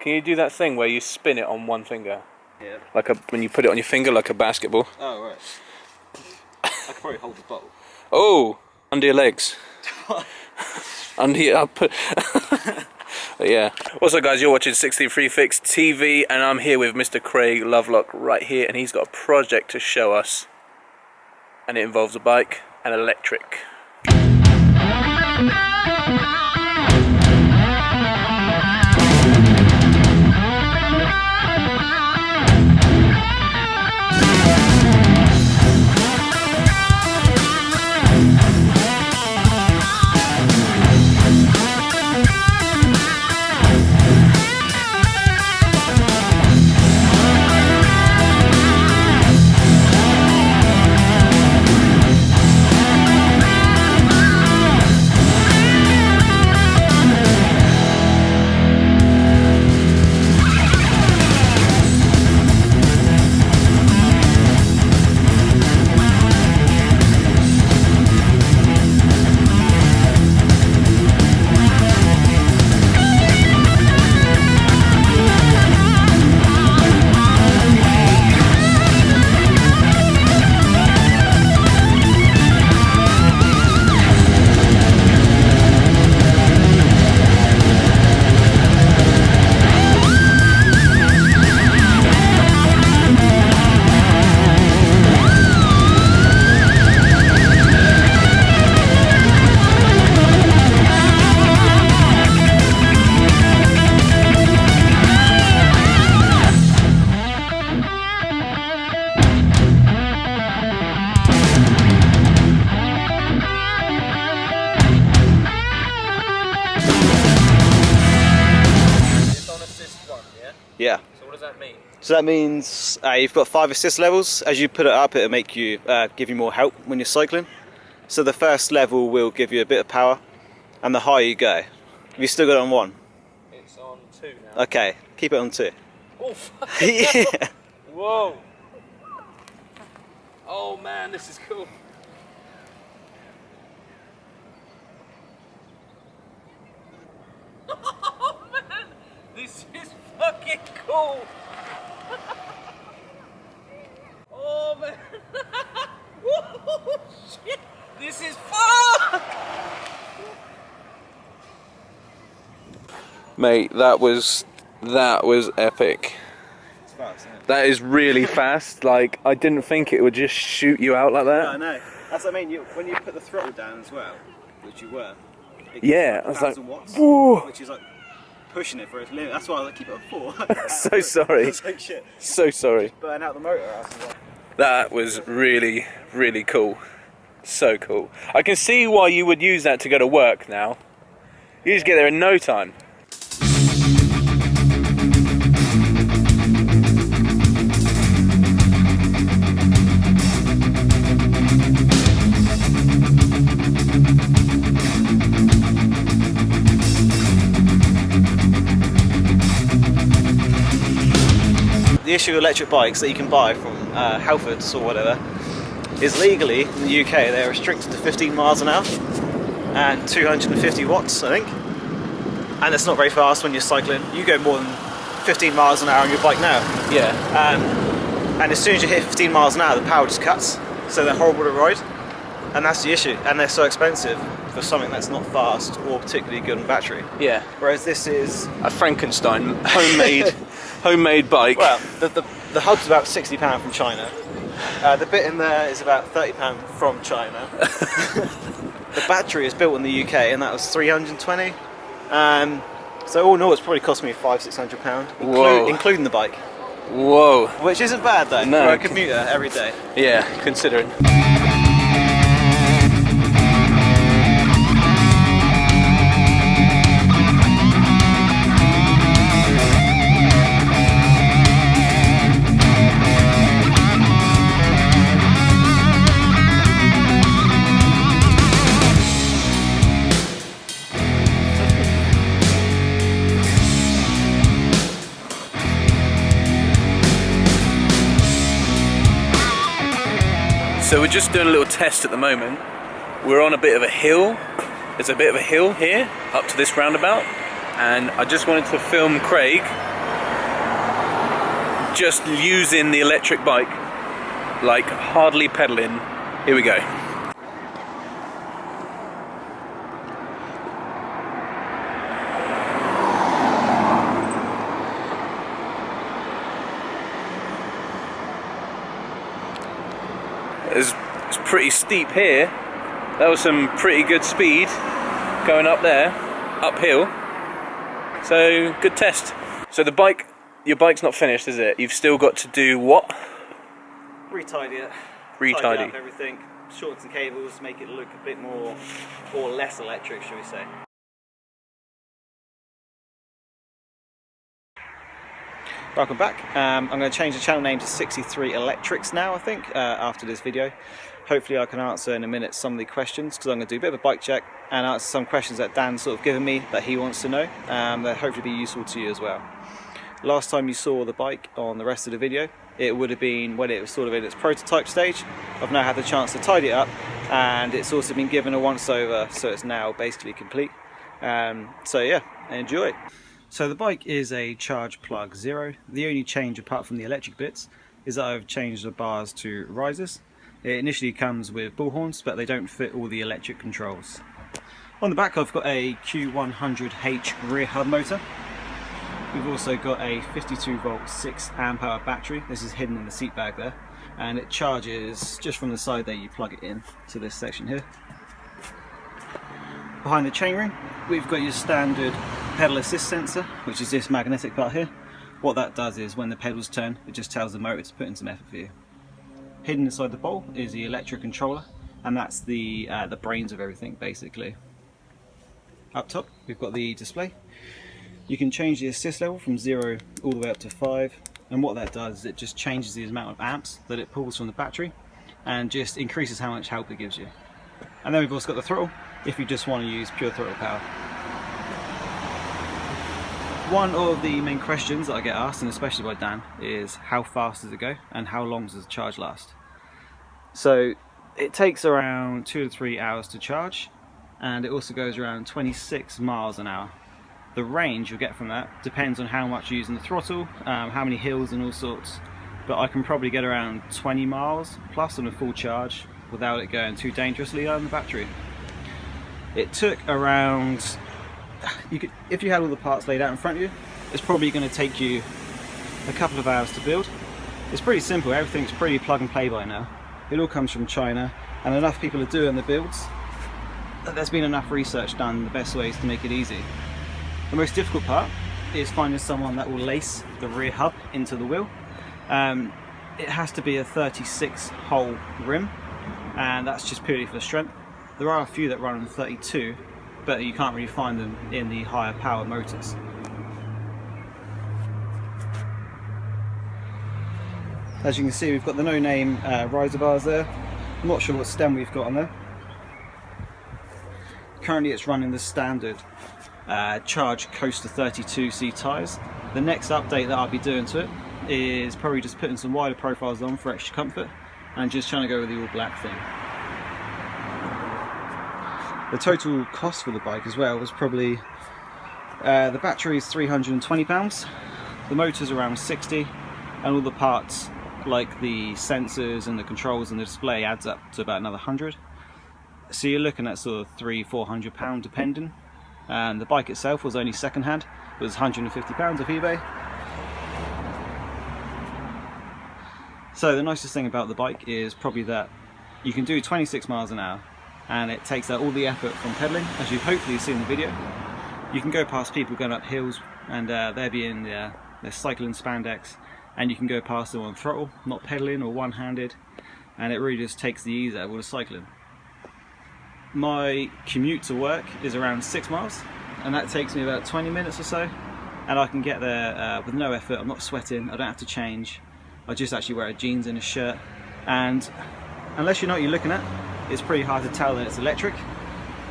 can you do that thing where you spin it on one finger? Yeah. Like when you put it on your finger like a basketball. Oh, right. I could probably hold the bottle. Oh, under your legs. Under your... I'll put... Yeah. Also guys, you're watching 63 Fix TV and I'm here with Mr. Craig Lovelock right here, and he's got a project to show us. And it involves a bike and electric. Yeah. So what does that mean? So that means you've got 5 assist levels. As you put it up, it'll make you give you more help when you're cycling. So the first level will give you a bit of power, and the higher you go. Have you still got it on 1? It's on 2 now. Okay, keep it on 2. Oh, fuck. Yeah. Whoa. Oh man, this is cool. Oh man, this is fucking cool. Oh man. Whoa, shit. This is fun. Mate, that was epic. It's fast, isn't it? That is really fast. Like, I didn't think it would just shoot you out like that. Yeah, I know. That's what I mean. When you put the throttle down as well, which you were. Yeah, I was like, 1,000 watts, whoa. which is like pushing it for its limit. That's why I like keep it on 4. So sorry. It's like shit. So sorry. Burn out the motor out as well. That was really, really cool. So cool. I can see why you would use that to go to work now. You just get there in no time. The issue with electric bikes that you can buy from Halfords or whatever is legally in the UK they're restricted to 15 miles an hour and 250 watts, I think. And it's not very fast when you're cycling. You go more than 15 miles an hour on your bike now. Yeah. And as soon as you hit 15 miles an hour, the power just cuts. So they're horrible to ride. And that's the issue. And they're so expensive for something that's not fast or particularly good on battery. Yeah. Whereas this is A Frankenstein homemade bike. well, the hub's about £60 from China. The bit in there is about £30 from China. The battery is built in the UK, and that was £320. So all in all, it's probably cost me £500–600, including the bike. Whoa. Which isn't bad though No. for a commuter every day. Yeah, considering. So we're just doing a little test at the moment. We're on a bit of a hill. There's a bit of a hill here up to this roundabout, and I just wanted to film Craig just using the electric bike, like hardly pedaling. Here we go. It's pretty steep here. That was some pretty good speed going up there, uphill. So good test. So the bike, your bike's not finished, is it? You've still got to do what? Retidy it. Retidy. Tidy up everything. Shorten some cables, make it look a bit more or less electric, shall we say. Welcome back. I'm going to change the channel name to 63 Electrics now, I think, after this video. Hopefully I can answer in a minute some of the questions, because I'm going to do a bit of a bike check and answer some questions that Dan's sort of given me that he wants to know, that hopefully be useful to you as well. Last time you saw the bike on the rest of the video, it would have been when it was sort of in its prototype stage. I've now had the chance to tidy it up, and it's also been given a once over, so it's now basically complete. So yeah, enjoy. So the bike is a Charge Plug Zero. The only change apart from the electric bits is that I've changed the bars to risers. It initially comes with bull horns, but they don't fit all the electric controls. On the back I've got a Q100H rear hub motor. We've also got a 52 volt 6 amp hour battery. This is hidden in the seat bag there, and it charges just from the side there. You plug it in to this section here. Behind the chainring we've got your standard pedal assist sensor, which is this magnetic part here. What that does is when the pedals turn, it just tells the motor to put in some effort for you. Hidden inside the bowl is the electric controller, and that's the brains of everything basically. Up top we've got the display. You can change the assist level from 0 all the way up to 5, and what that does is it just changes the amount of amps that it pulls from the battery and just increases how much help it gives you. And then we've also got the throttle if you just want to use pure throttle power. One of the main questions that I get asked, and especially by Dan, is how fast does it go and how long does the charge last? So it takes around 2 to 3 hours to charge, and it also goes around 26 miles an hour. The range you'll get from that depends on how much you're using the throttle, how many hills and all sorts, but I can probably get around 20 miles plus on a full charge without it going too dangerously on the battery. It took around, if you had all the parts laid out in front of you, it's probably going to take you a couple of hours to build. It's pretty simple, everything's pretty plug and play by now. It all comes from China, and enough people are doing the builds that there's been enough research done the best ways to make it easy. The most difficult part is finding someone that will lace the rear hub into the wheel. It has to be a 36 hole rim, and that's just purely for strength. There are a few that run on 32, but you can't really find them in the higher power motors. As you can see, we've got the no-name riser bars there. I'm not sure what stem we've got on there. Currently it's running the standard Charge Coaster 32C tyres. The next update that I'll be doing to it is probably just putting some wider profiles on for extra comfort and just trying to go with the all black thing. The total cost for the bike as well was probably, the battery is £320, the motor's around 60, and all the parts like the sensors and the controls and the display adds up to about another 100. So you're looking at sort of £300–400 depending. And the bike itself was only second hand, it was £150 off eBay. So the nicest thing about the bike is probably that you can do 26 miles an hour, and it takes out all the effort from pedaling, as you've hopefully seen in the video. You can go past people going up hills, and they're being they're cycling spandex, and you can go past them on throttle, not pedaling or one-handed, and it really just takes the ease out of all the cycling. My commute to work is around 6 miles, and that takes me about 20 minutes or so, and I can get there with no effort. I'm not sweating, I don't have to change, I just actually wear jeans and a shirt, and unless you know what you're looking at, it's pretty hard to tell that it's electric,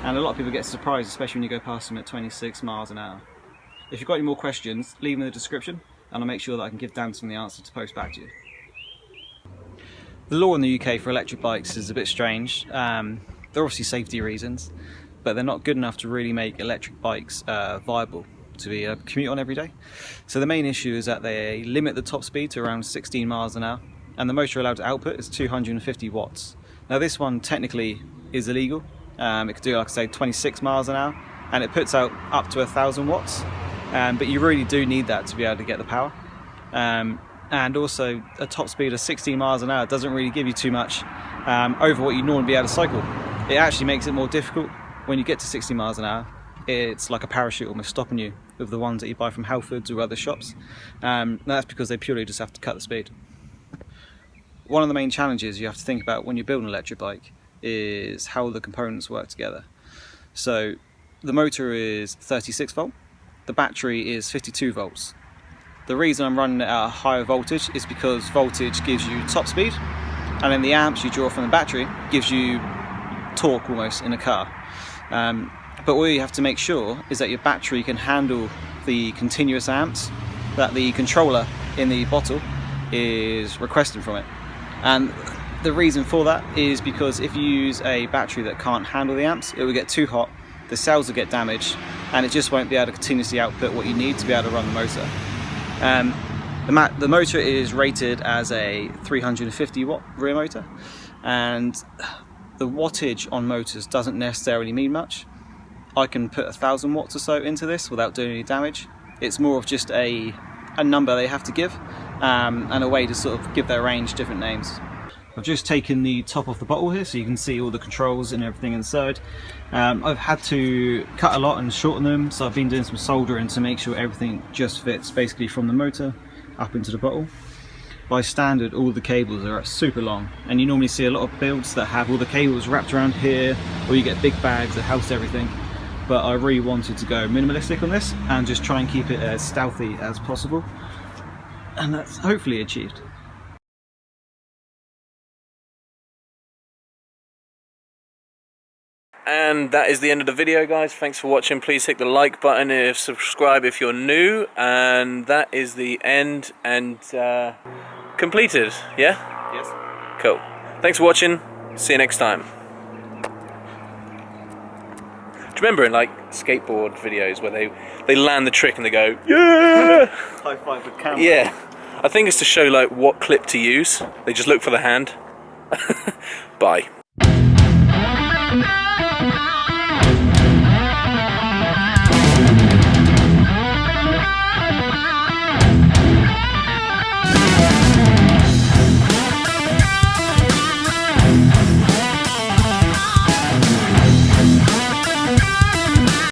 and a lot of people get surprised, especially when you go past them at 26 miles an hour. If you've got any more questions, leave them in the description, and I'll make sure that I can give Dan some of the answers to post back to you. The law in the UK for electric bikes is a bit strange. There are obviously safety reasons, but they're not good enough to really make electric bikes viable to be commute on every day. So the main issue is that they limit the top speed to around 16 miles an hour, and the motor allowed to output is 250 watts. Now this one technically is illegal. It could do, like I say, 26 miles an hour, and it puts out up to 1,000 watts. But you really do need that to be able to get the power. And also a top speed of 16 miles an hour doesn't really give you too much over what you normally be able to cycle. It actually makes it more difficult when you get to 60 miles an hour. It's like a parachute almost stopping you with the ones that you buy from Halfords or other shops. That's because they purely just have to cut the speed. One of the main challenges you have to think about when you build an electric bike is how the components work together. So the motor is 36 volt, the battery is 52 volts. The reason I'm running it at a higher voltage is because voltage gives you top speed, and then the amps you draw from the battery gives you torque almost in a car. But what you have to make sure is that your battery can handle the continuous amps that the controller in the bottle is requesting from it. And the reason for that is because if you use a battery that can't handle the amps, it will get too hot, the cells will get damaged, and it just won't be able to continuously output what you need to be able to run the motor. The motor is rated as a 350 watt rear motor, and the wattage on motors doesn't necessarily mean much. I can put 1,000 watts or so into this without doing any damage. It's more of just a number they have to give, and a way to sort of give their range different names. I've just taken the top off the bottle here so you can see all the controls and everything inside. I've had to cut a lot and shorten them, so I've been doing some soldering to make sure everything just fits basically from the motor up into the bottle. By standard, all the cables are super long, and you normally see a lot of builds that have all the cables wrapped around here, or you get big bags that house everything. But I really wanted to go minimalistic on this and just try and keep it as stealthy as possible, and that's hopefully achieved. And that is the end of the video, guys. Thanks for watching. Please hit the like button and subscribe if you're new. And that is the end and completed. Yeah? Yes. Cool. Thanks for watching. See you next time. Do you remember in like skateboard videos where they land the trick and they go, yeah! High five with camera. Yeah. I think it's to show like what clip to use. They just look for the hand. Bye.